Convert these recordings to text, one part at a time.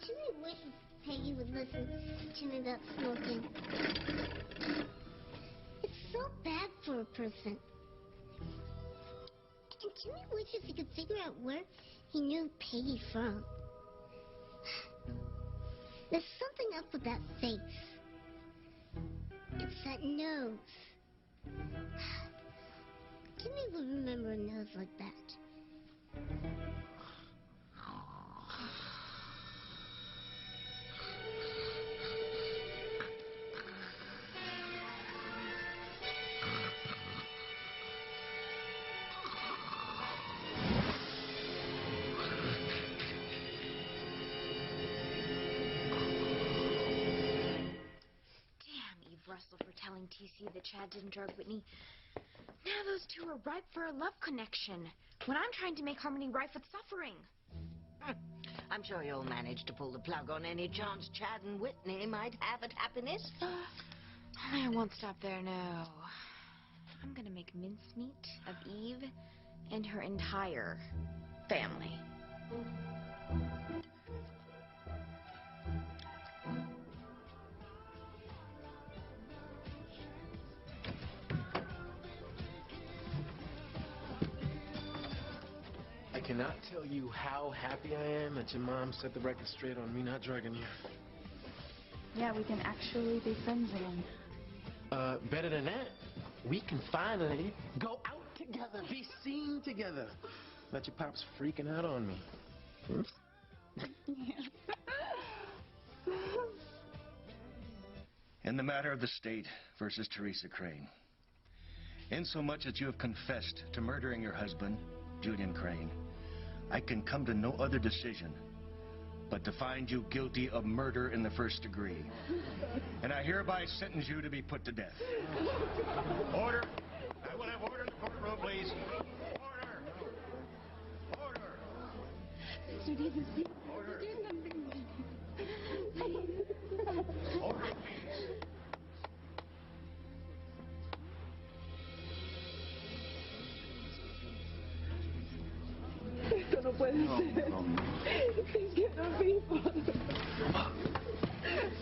Timmy wishes Peggy would listen to me about smoking. It's so bad for a person. And Timmy wishes he could figure out where he knew Peggy from. There's something up with that face. It's that nose. Timmy would remember a nose like that. Russell for telling TC that Chad didn't drug Whitney. Now those two are ripe for a love connection when I'm trying to make harmony rife with suffering. I'm sure you'll manage to pull the plug on any chance Chad and Whitney might have at happiness. I won't stop there, no. I'm gonna make mincemeat of Eve and her entire family. I cannot tell you how happy I am that your mom set the record straight on me not drugging you. Yeah, we can actually be friends again. Better than that, we can finally go out together, be seen together. Let your pops freaking out on me. In the matter of the state versus Teresa Crane, insomuch that you have confessed to murdering your husband, Julian Crane, I can come to no other decision but to find you guilty of murder in the first degree. And I hereby sentence you to be put to death. Order! I will have order in the courtroom, please. Order! Order! Mr. Davis, please. Order! Do nothing. Order, please. Esto no puede ser. These cannot be, Father.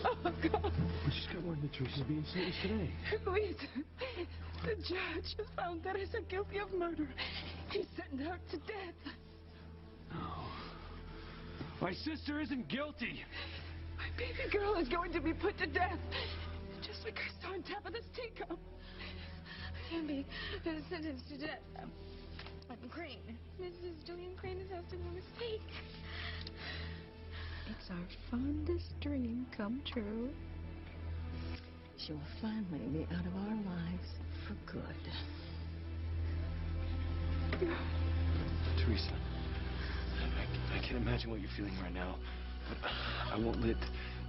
Oh, God. We just got word that Teresa's being sentenced today. Luis, the judge has found Teresa guilty of murder. He sentenced her to death. No. My sister isn't guilty. My baby girl is going to be put to death. Just like I saw on top of this teacup. And be sentenced to death. Crane. Mrs. Julian Crane is asking a mistake. It's our fondest dream come true. She will finally be out of our lives for good. Teresa, I can't imagine what you're feeling right now, but I won't let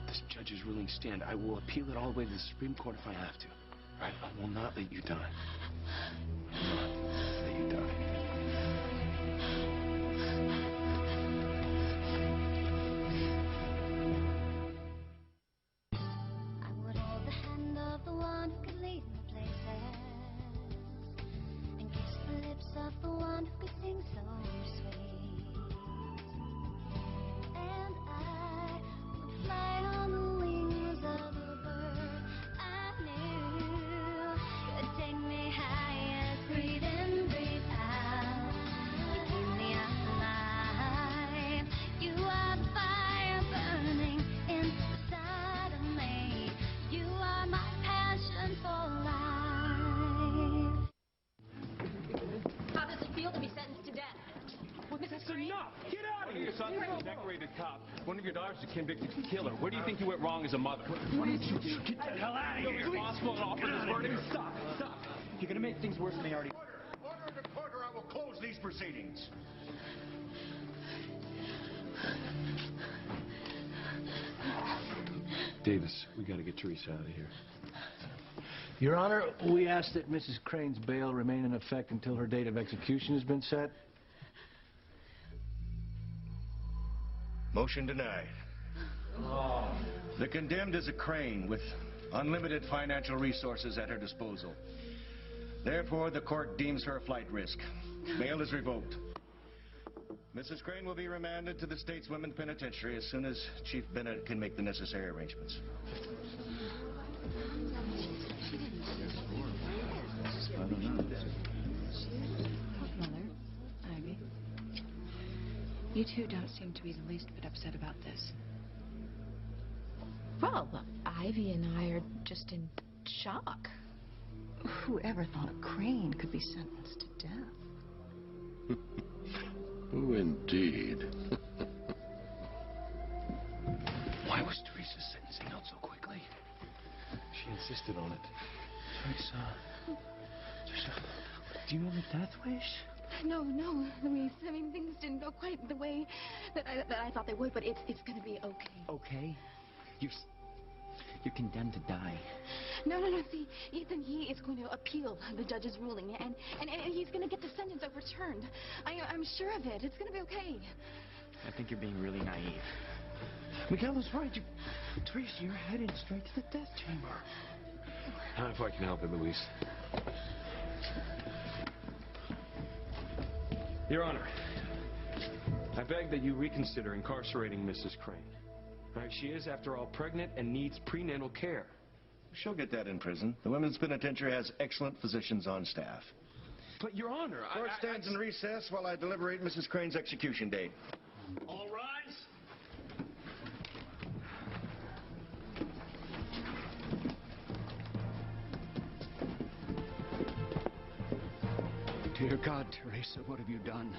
this judge's ruling stand. I will appeal it all the way to the Supreme Court if I have to. Right? I will not let you die. I will not let you die. Of the one who could sing so sweet, and I would fly on the wings of a bird I knew could take me higher. Breathe in, breathe out, you keep me alive. You are the fire burning inside of me. You are my passion for life. How does it feel to be sentenced to death? That's enough! Get out of here! Your son's a decorated cop. One of your daughters is a convicted killer. Where do you think you went wrong as a mother? What did you do? Get the hell out of here! You're responsible and offer this verdict. Stop! Stop! You're gonna make things worse than they already... Order in the court or I will close these proceedings. Davis, we gotta get Teresa out of here. Your Honor, we ask that Mrs. Crane's bail remain in effect until her date of execution has been set. Motion denied. The condemned is a Crane with unlimited financial resources at her disposal. Therefore, the court deems her a flight risk. Bail is revoked. Mrs. Crane will be remanded to the State's Women's Penitentiary as soon as Chief Bennett can make the necessary arrangements. Mother, Ivy, you two don't seem to be the least bit upset about this. Well, Ivy and I are just in shock. Whoever thought a Crane could be sentenced to death? Who indeed? Why was Teresa's sentencing out so quickly? She insisted on it. Teresa, do you know the death wish? No, Luis. I mean, things didn't go quite the way that I thought they would, but it's gonna be okay. Okay? You're condemned to die. No. See, Ethan, he is going to appeal the judge's ruling, and he's going to get the sentence overturned. I'm sure of it. It's going to be okay. I think you're being really naive. Miguel is right. Teresa, you're headed straight to the death chamber. If I can help it, Luis. Your Honor, I beg that you reconsider incarcerating Mrs. Crane. All right, she is, after all, pregnant and needs prenatal care. She'll get that in prison. The Women's Penitentiary has excellent physicians on staff. But, Your Honor, Court stands in recess while I deliberate Mrs. Crane's execution date. All rise. Dear God, Teresa, what have you done?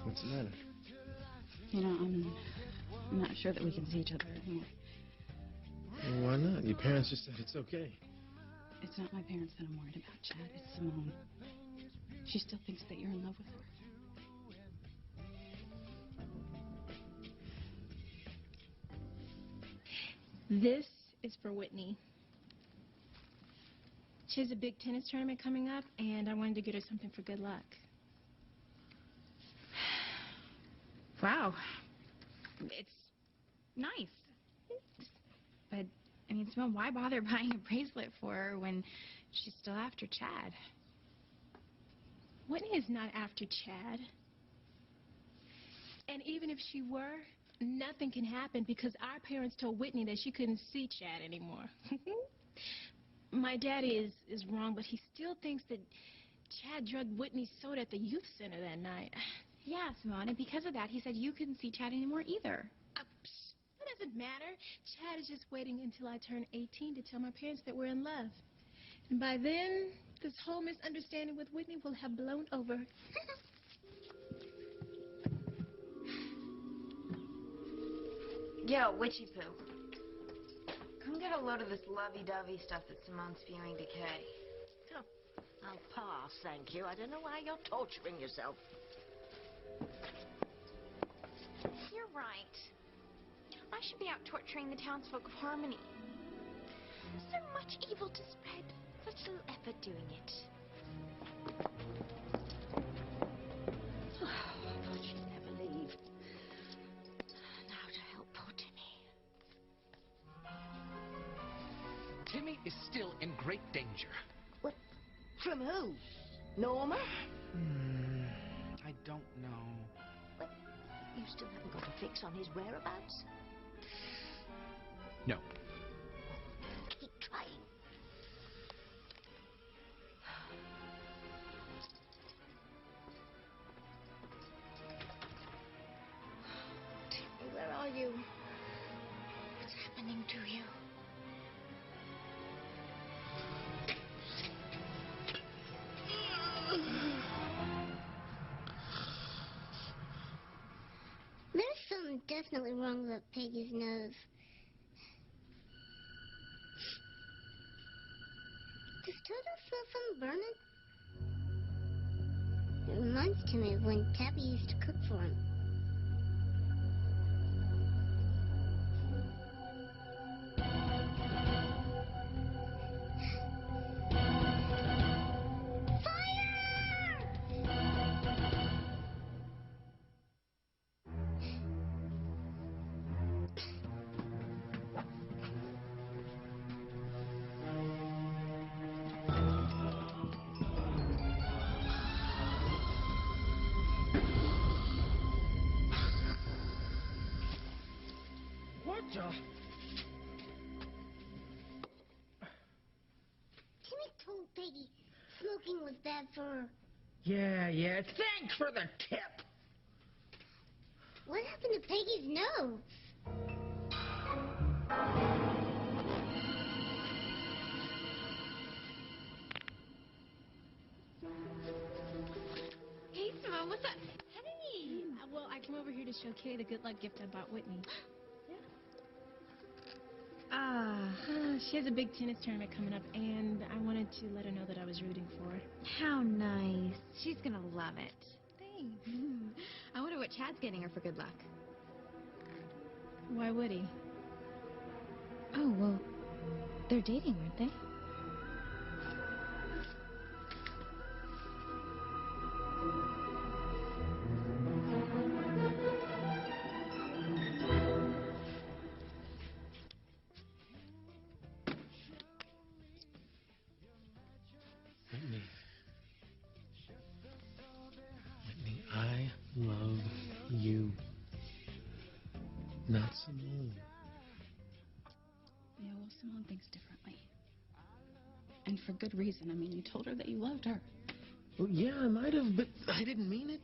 What's the matter? You know, I'm not sure that we can see each other anymore. Well, why not? Your parents just said it's okay. It's not my parents that I'm worried about, Chad. It's Simone. She still thinks that you're in love with her. This is for Whitney. She has a big tennis tournament coming up, and I wanted to get her something for good luck. Wow. It's nice. But, I mean, Simone, why bother buying a bracelet for her when she's still after Chad? Whitney is not after Chad. And even if she were, nothing can happen because our parents told Whitney that she couldn't see Chad anymore. My daddy is wrong, but he still thinks that Chad drugged Whitney's soda at the youth center that night. Yeah, Simone, and because of that, he said you couldn't see Chad anymore either. That doesn't matter. Chad is just waiting until I turn 18 to tell my parents that we're in love. And by then, this whole misunderstanding with Whitney will have blown over. Yo, Witchy Poo. Come get a load of this lovey-dovey stuff that Simone's spewing to Kay. Oh, I'll pass, thank you. I don't know why you're torturing yourself. You're right. I should be out torturing the townsfolk of Harmony. So much evil to spread. Such little effort doing it. Oh, she'd never leave. Now to help poor Timmy. Timmy is still in great danger. What? From who? Norma? I don't know. What? You still haven't got a fix on his whereabouts? No. Keep trying. Timmy, where are you? What's happening to you? There's something definitely wrong with Peggy's nose. Does Toto smell something burning? It reminds Timmy of when Tabby used to cook for him. smoking was bad for her. Yeah. Thanks for the tip. What happened to Peggy's nose? Hey, Simone, what's up? Hey! Well, I came over here to show Kay the good luck gift I bought Whitney. She has a big tennis tournament coming up, and I wanted to let her know that I was rooting for her. How nice. She's gonna love it. Thanks. I wonder what Chad's getting her for good luck. Why would he? Oh, well, they're dating, aren't they? Whitney, I love you. Not Simone. Yeah, well, Simone thinks differently. And for good reason. I mean, you told her that you loved her. Well, yeah, I might have, but I didn't mean it.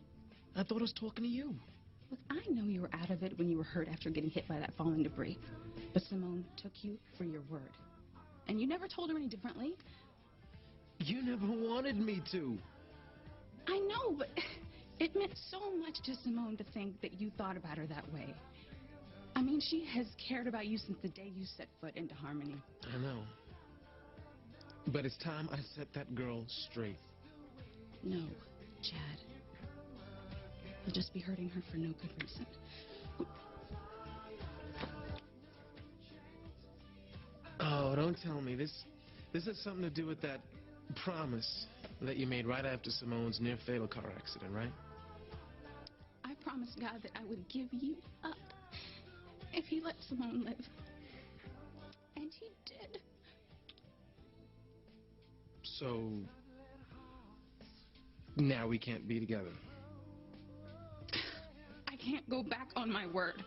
I thought I was talking to you. Look, I know you were out of it when you were hurt after getting hit by that falling debris. But Simone took you for your word. And you never told her any differently. You never wanted me to. I know, but it meant so much to Simone to think that you thought about her that way. I mean, she has cared about you since the day you set foot into Harmony. I know. But it's time I set that girl straight. No, Chad. You'll just be hurting her for no good reason. Oh, don't tell me. This has something to do with that promise that you made right after Simone's near-fatal car accident, right? I promised God that I would give you up if he let Simone live. And he did. So now we can't be together. I can't go back on my word.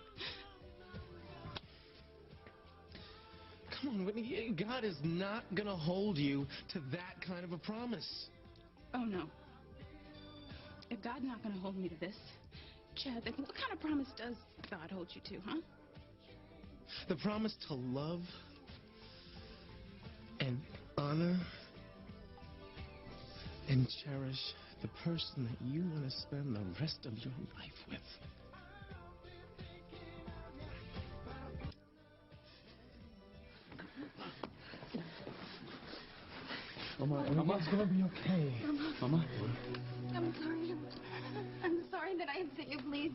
Come on, Whitney. God is not going to hold you to that kind of a promise. Oh, no. If God's not going to hold me to this, Chad, then what kind of promise does God hold you to, huh? The promise to love and honor and cherish the person that you want to spend the rest of your life with. Mama, everything's gonna be okay. Mama? I'm sorry. I'm sorry that I upset you. Please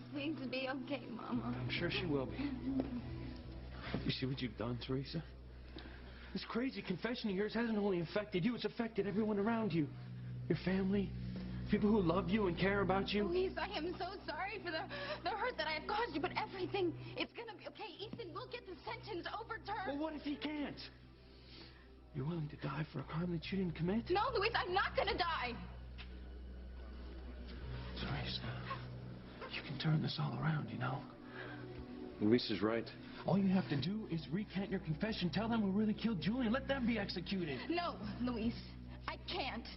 be okay, Mama. I'm sure she will be. You see what you've done, Teresa? This crazy confession of yours hasn't only affected you, it's affected everyone around you. Your family, people who love you and care about you. Luis, I am so sorry for the hurt that I have caused you, but everything, it's gonna be okay. Ethan will get the sentence overturned. Well, what if he can't? You're willing to die for a crime that you didn't commit? No, Luis, I'm not gonna die. Teresa, you can turn this all around, you know. Luis is right. All you have to do is recant your confession. Tell them who really killed Julian. Let them be executed. No, Luis, I can't.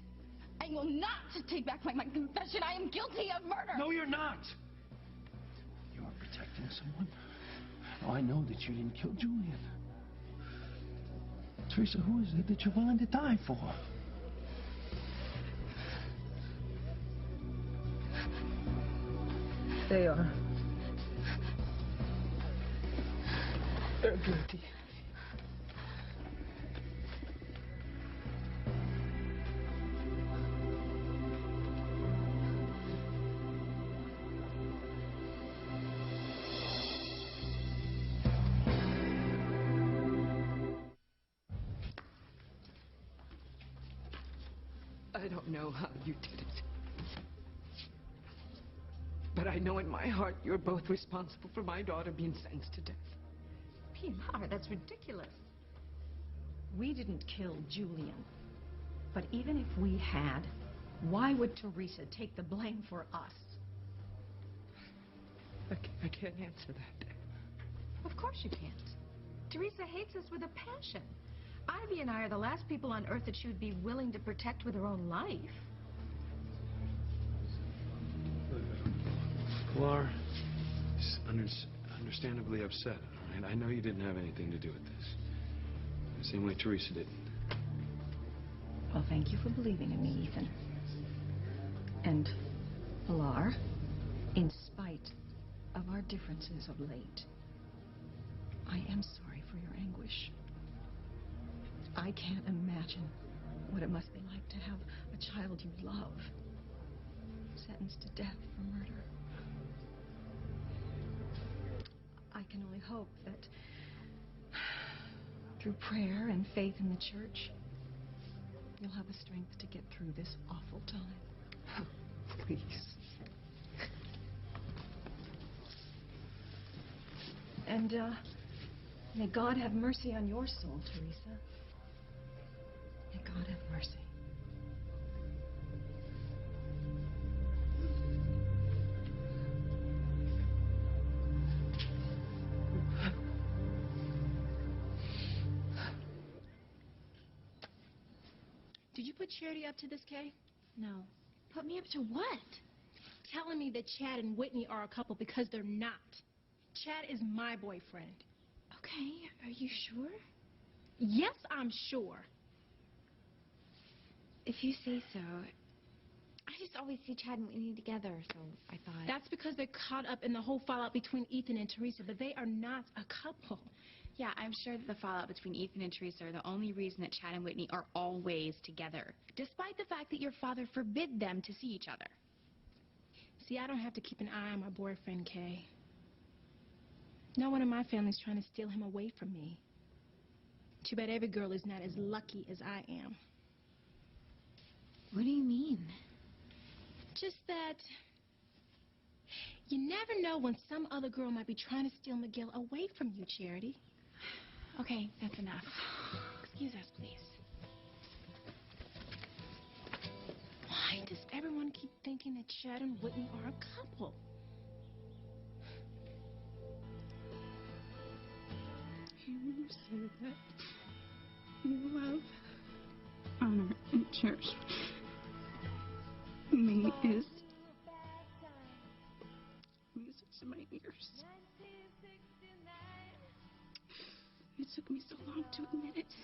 I will not take back my confession. I am guilty of murder. No, you're not. You are protecting someone. Now, I know that you didn't kill Julian. Teresa, who is it that you're willing to die for? They are. They're guilty. I don't know how you did it. But I know in my heart you're both responsible for my daughter being sentenced to death. Pilar, that's ridiculous. We didn't kill Julian. But even if we had, why would Teresa take the blame for us? I can't answer that. Of course you can't. Teresa hates us with a passion. Ivy and I are the last people on Earth that she would be willing to protect with her own life. Pilar is understandably upset, all right? I know you didn't have anything to do with this. The same way Teresa didn't. Well, thank you for believing in me, Ethan. And, Pilar, in spite of our differences of late, I am sorry for your anguish. I can't imagine what it must be like to have a child you love sentenced to death for murder. I can only hope that through prayer and faith in the church, you'll have the strength to get through this awful time. Please. And, may God have mercy on your soul, Teresa. May God have mercy. Did you put Charity up to this, Kay? No. Put me up to what? Telling me that Chad and Whitney are a couple because they're not. Chad is my boyfriend. Okay, are you sure? Yes, I'm sure. If you say so. I just always see Chad and Whitney together, so I thought... That's because they're caught up in the whole fallout between Ethan and Teresa, but they are not a couple. Yeah, I'm sure that the fallout between Ethan and Teresa are the only reason that Chad and Whitney are always together, despite the fact that your father forbid them to see each other. See, I don't have to keep an eye on my boyfriend, Kay. No one in my family's trying to steal him away from me. Too bad every girl is not as lucky as I am. What do you mean? Just that you never know when some other girl might be trying to steal Miguel away from you, Charity. Okay, that's enough. Excuse us, please. Why does everyone keep thinking that Chad and Whitney are a couple? You say that you love, honor, and cherish me is music to my ears. It took me so long to admit it,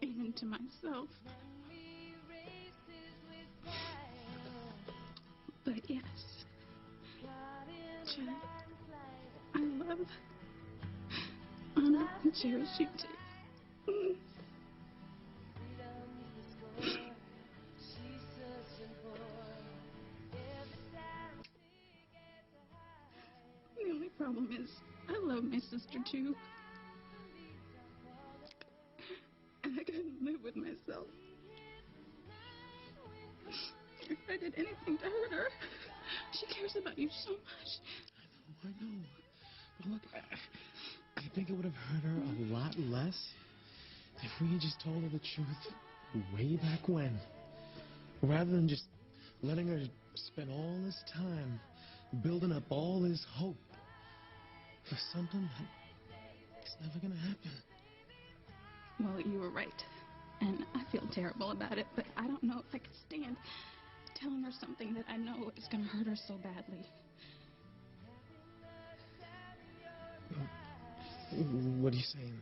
even to myself. But yes, Chad, I love, honor, and cherish you too. The only problem is, I love my sister too. And I couldn't live with myself. If I did anything to hurt her, she cares about you so much. I know. But look, I think it would have hurt her a lot less if we had just told her the truth way back when. Rather than just letting her spend all this time building up all this hope for something that's never gonna happen. Well, you were right. And I feel terrible about it, but I don't know if I could stand telling her something that I know is gonna hurt her so badly. What are you saying?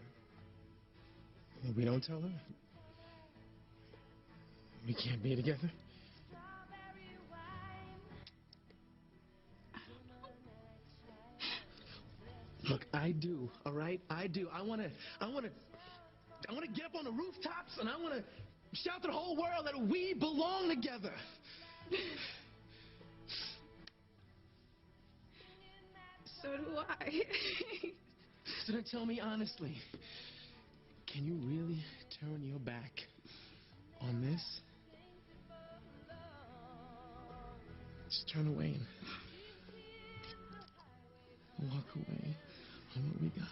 We don't tell her? We can't be together? Look, I do, all right? I do. I want to get up on the rooftops and I want to shout to the whole world that we belong together. So do I. So then tell me honestly, can you really turn your back on this? Just turn away and walk away on what we got.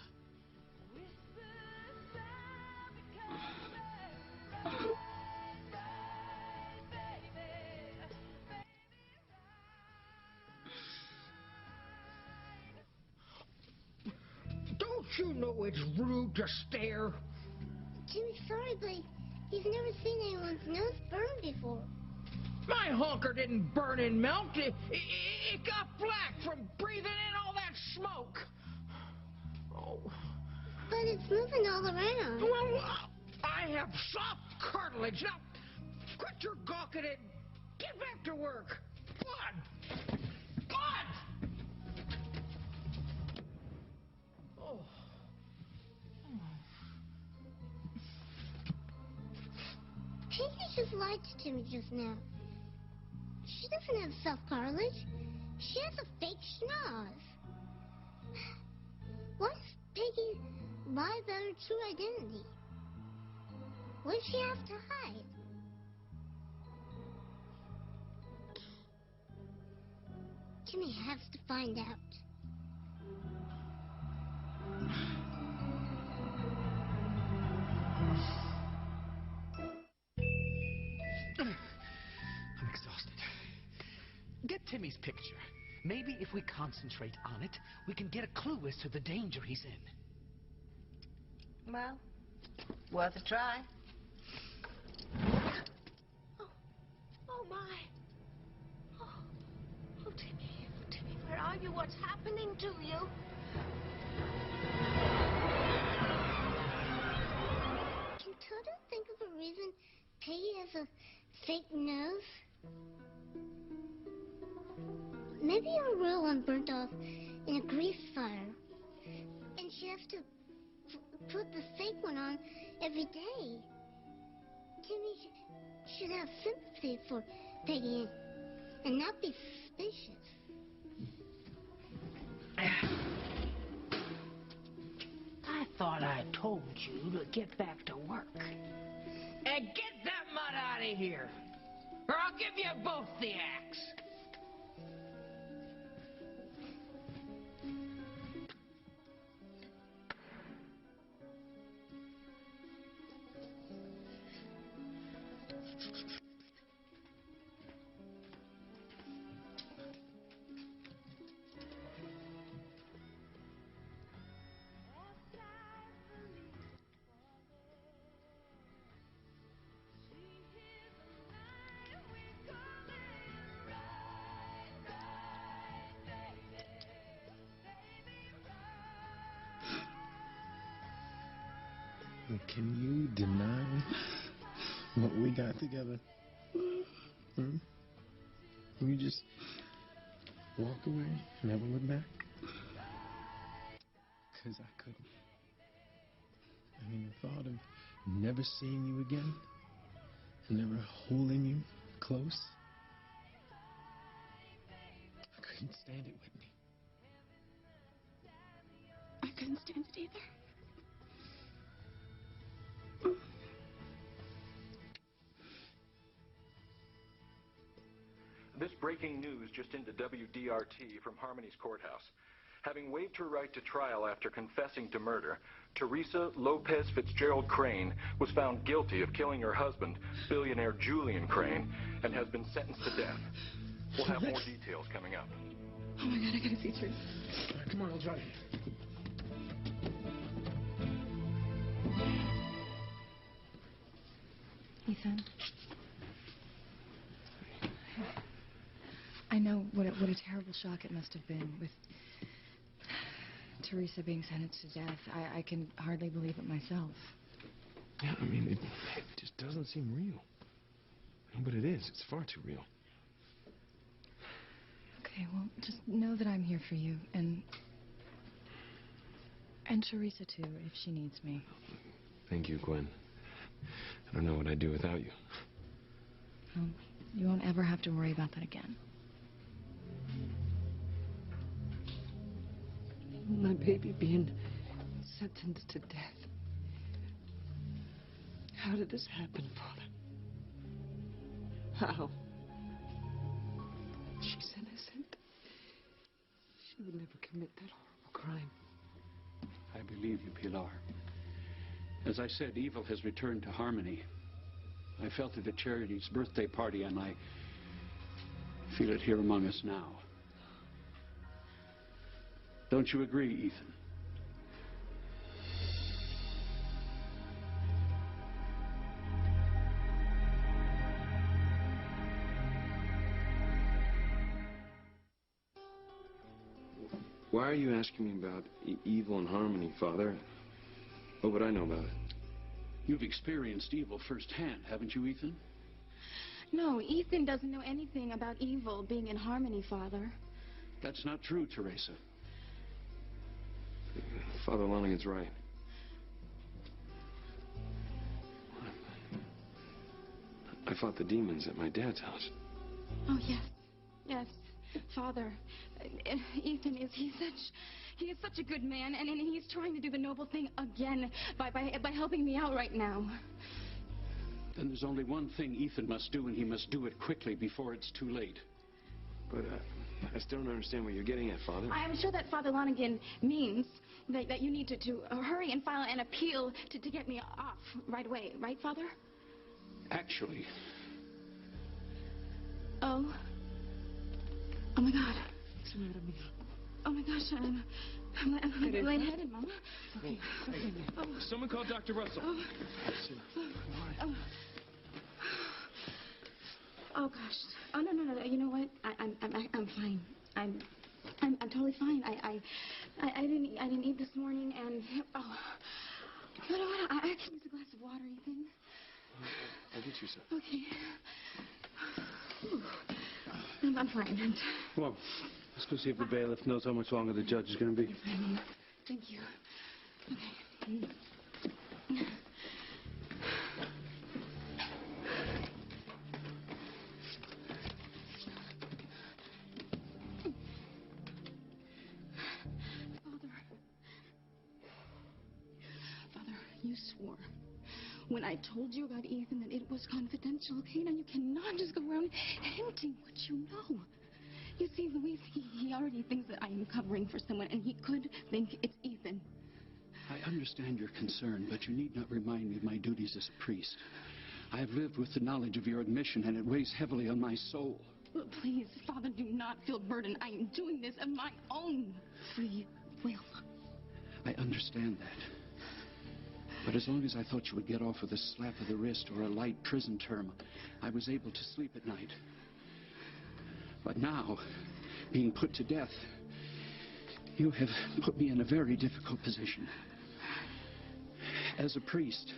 you know it's rude to stare? Jimmy, sorry, but he's never seen anyone's nose burn before. My honker didn't burn and melt. It got black from breathing in all that smoke. Oh. But it's moving all around. Well, I have soft cartilage. Now, quit your gawking and get back to work. Blood! Blood! Oh. Peggy just lied to Jimmy just now. She doesn't have soft cartilage. She has a fake schnoz. Why does Peggy lie about her true identity? What does she have to hide? Jimmy has to find out. I'm exhausted. Get Timmy's picture. Maybe if we concentrate on it, we can get a clue as to the danger he's in. Well, worth a try. Oh, my. Oh, Timmy, where are you? What's happening to you? Can Toto think of a reason Peggy has a fake nose? Maybe her real one burnt off in a grease fire, and she has to put the fake one on every day. Timmy should have sympathy for Peggy and not be suspicious. I thought I told you to get back to work. And get that mud out of here, or I'll give you both the axe. Can you deny what we got together? Hmm? Can you just walk away, never look back? Because I couldn't. I mean, the thought of never seeing you again, and never holding you close, I couldn't stand it, Whitney. I couldn't stand it either. This breaking news just into WDRT from Harmony's courthouse. Having waived her right to trial after confessing to murder, Teresa Lopez Fitzgerald Crane was found guilty of killing her husband, billionaire Julian Crane, and has been sentenced to death. We'll have more details coming up. Oh my God, I gotta see Teresa. Come on, I'll drive you. Ethan. I know what a terrible shock it must have been with Teresa being sentenced to death. I can hardly believe it myself. Yeah, I mean, it just doesn't seem real. But it is. It's far too real. Okay, well, just know that I'm here for you, and Teresa, too, if she needs me. Thank you, Gwen. I don't know what I'd do without you. Well, you won't ever have to worry about that again. My baby being sentenced to death. How did this happen, Father? How? She's innocent. She would never commit that horrible crime. I believe you, Pilar. As I said, evil has returned to Harmony. I felt it at Charity's birthday party, and I feel it here among us now. Don't you agree, Ethan? Why are you asking me about evil and harmony, Father? What would I know about it? You've experienced evil firsthand, haven't you, Ethan? No, Ethan doesn't know anything about evil being in harmony, Father. That's not true, Teresa. Father Lonigan's right. I fought the demons at my dad's house. Oh, yes. Yes, Father. Ethan he is such a good man, and he's trying to do the noble thing again by helping me out right now. Then there's only one thing Ethan must do, and he must do it quickly before it's too late. But I still don't understand what you're getting at, Father. I am sure that Father Lonigan means that you need to hurry and file an appeal to get me off right away. Right, Father? Actually... Oh. Oh, my God. Oh, my gosh. I'm lightheaded, Mama. Okay. Oh. Someone call Dr. Russell. Oh, gosh. Oh, no. You know what? I'm fine. I'm totally fine. I didn't eat this morning, and you know what? I can use a glass of water, Ethan. I'll get you some. Okay. I'm fine. Well, let's go see if the bailiff knows how much longer the judge is going to be. Thank you. Okay. Father, you swore when I told you about Ethan that it was confidential, okay? Now you cannot just go around hinting what you know. You see, Luis, he already thinks that I am covering for someone, and he could think it's Ethan. I understand your concern, but you need not remind me of my duties as a priest. I have lived with the knowledge of your admission, and it weighs heavily on my soul. But please, Father, do not feel burdened. I am doing this of my own free will. I understand that. But as long as I thought you would get off with a slap of the wrist or a light prison term, I was able to sleep at night. But now, being put to death, you have put me in a very difficult position. As a priest,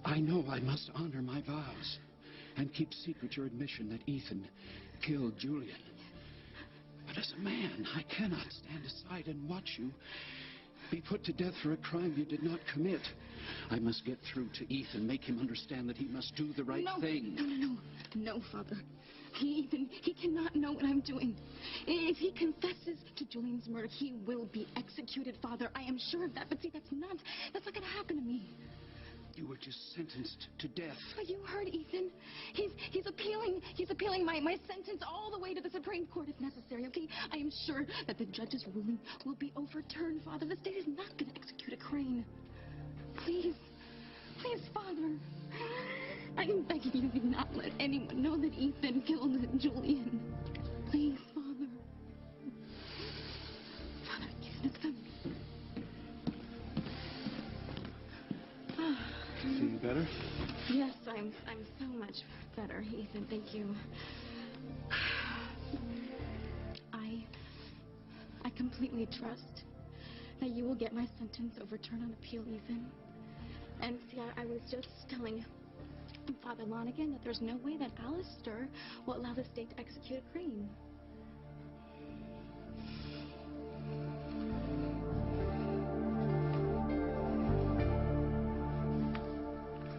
I know I must honor my vows and keep secret your admission that Ethan killed Julian. But as a man, I cannot stand aside and watch you be put to death for a crime you did not commit. I must get through to Ethan, make him understand that he must do the right thing. No, Father. He cannot know what I'm doing. If he confesses to Julian's murder, he will be executed, Father. I am sure of that. But see, that's not going to happen to me. You were just sentenced to death. But you heard Ethan. He's appealing my sentence all the way to the Supreme Court if necessary, okay? I am sure that the judge's ruling will be overturned, Father. The state is not going to execute a Crane. Please, Father. I am begging you, do not let anyone know that Ethan killed Julian. Please, Father. Father, Ethan is coming. Feeling better? Yes, I'm so much better, Ethan. Thank you. I completely trust that you will get my sentence overturned on appeal, Ethan. And see, I was just telling Father Lonigan that there's no way that Alistair will allow the state to execute a Crane.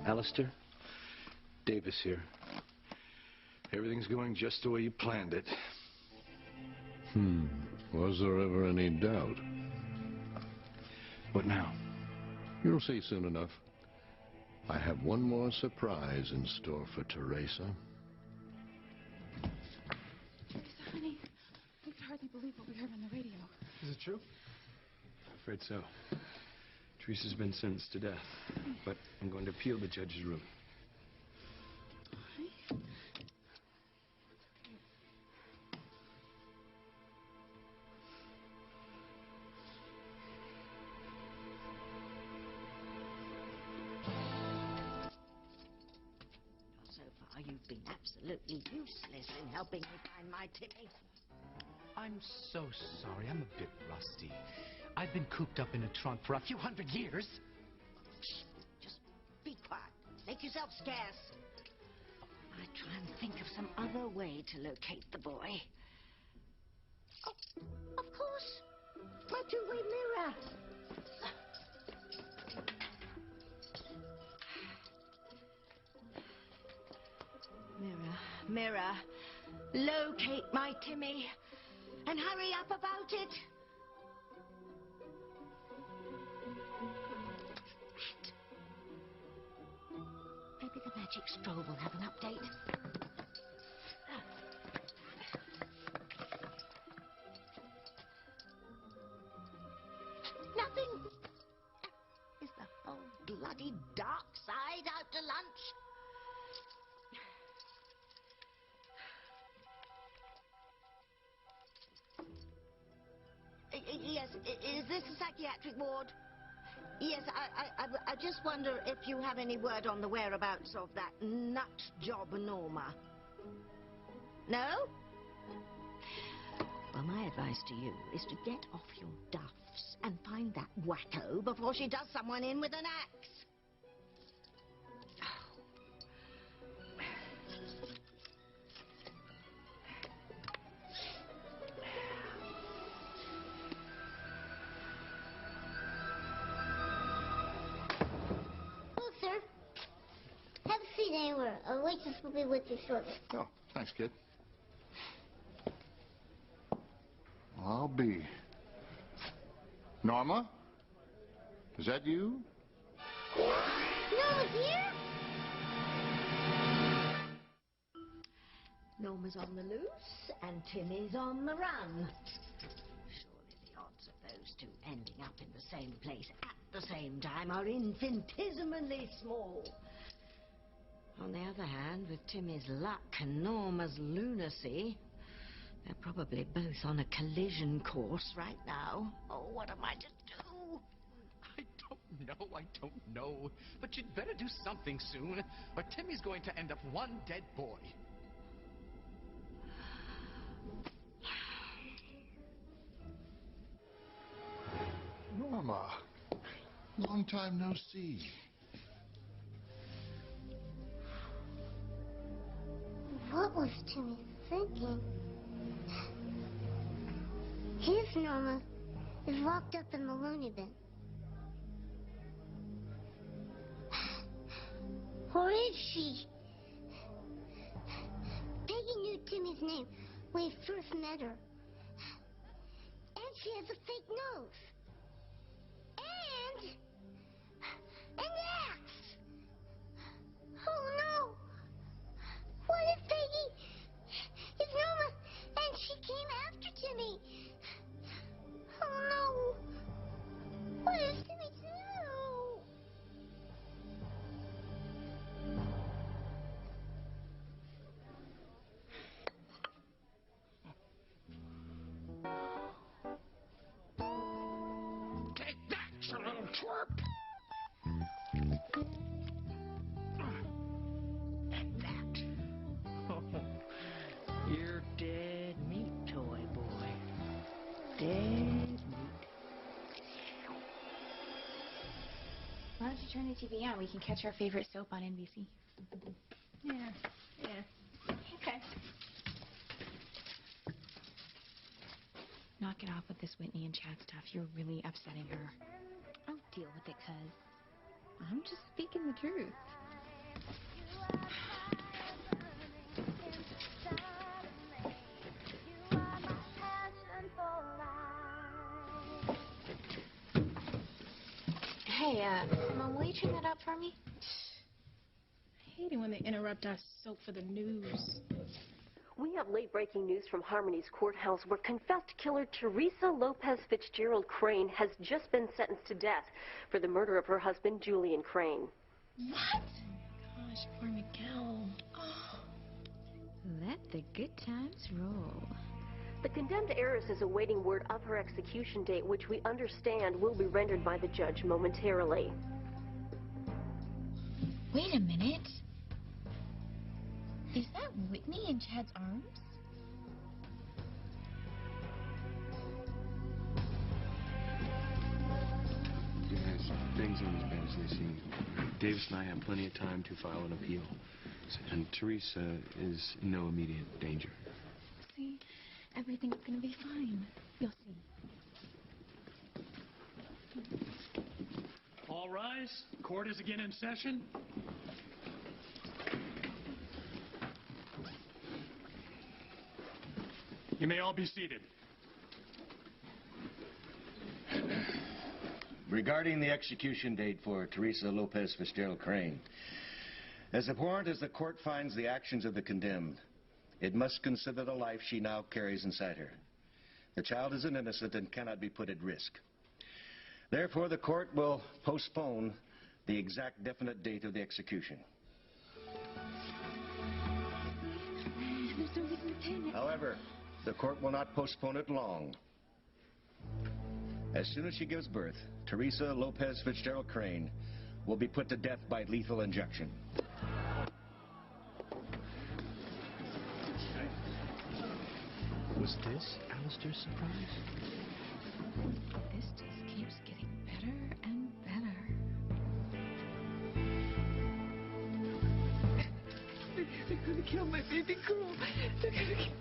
Alistair, Davis here. Everything's going just the way you planned it. Was there ever any doubt? What now? You'll see soon enough. I have one more surprise in store for Teresa. Honey, we could hardly believe what we heard on the radio. Is it true? I'm afraid so. Teresa's been sentenced to death, but I'm going to appeal the judge's ruling. So far, you've been absolutely useless in helping me find my Timmy. I'm so sorry. I'm a bit rusty. I've been cooped up in a trunk for a few hundred years. Just be quiet. Make yourself scarce. I try and think of some other way to locate the boy. Oh, of course. My two-way mirror. Mirror, mirror, locate my Timmy and hurry up about it. Maybe the magic strobe will have an update. Nothing. Is the whole bloody dark side out to lunch? Yes, is this a psychiatric ward? Yes, I just wonder if you have any word on the whereabouts of that nut job Norma. No? Well, my advice to you is to get off your duffs and find that wacko before she does someone in with an axe. Anywhere. A waitress will be with you shortly. Oh, thanks, kid. I'll be. Norma? Is that you? Norma's here? Norma's on the loose and Timmy's on the run. Surely the odds of those two ending up in the same place at the same time are infinitesimally small. On the other hand, with Timmy's luck and Norma's lunacy, they're probably both on a collision course right now. Oh, what am I to do? I don't know. But you'd better do something soon, or Timmy's going to end up one dead boy. Norma, long time no see. What was Timmy thinking? His Norma is locked up in the loony bin. Or is she? Peggy knew Timmy's name when he first met her. And she has a fake nose. And an axe. Oh no! What if Peggy is Norma and she came after Timmy? Oh no! What does Timmy do? Take that, you little twerp! You're dead meat, toy boy. Dead meat. Why don't you turn the TV on? We can catch our favorite soap on NBC. Yeah. Okay. Knock it off with this Whitney and Chad stuff. You're really upsetting her. Oh, deal with it, cuz. I'm just speaking the truth. Hey, Mom, will you turn that up for me? I hate it when they interrupt our soap for the news. We have late-breaking news from Harmony's courthouse where confessed killer Teresa Lopez Fitzgerald Crane has just been sentenced to death for the murder of her husband, Julian Crane. What? Gosh, poor Miguel. Oh. Let the good times roll. The condemned heiress is awaiting word of her execution date, which we understand will be rendered by the judge momentarily. Wait a minute. Is that Whitney in Chad's arms? things aren't as bad as they seem. Davis and I have plenty of time to file an appeal. And Teresa is in no immediate danger. See, everything's gonna be fine. You'll see. All rise. Court is again in session. You may all be seated. Regarding the execution date for Teresa Lopez Fitzgerald Crane, as abhorrent as the court finds the actions of the condemned, it must consider the life she now carries inside her. The child is an innocent and cannot be put at risk. Therefore, the court will postpone the exact definite date of the execution. There's no reason to panic. However, the court will not postpone it long. As soon as she gives birth, Teresa Lopez Fitzgerald Crane will be put to death by lethal injection. Was this Alistair's surprise? This just keeps getting better and better. They're gonna kill my baby girl. They're gonna kill...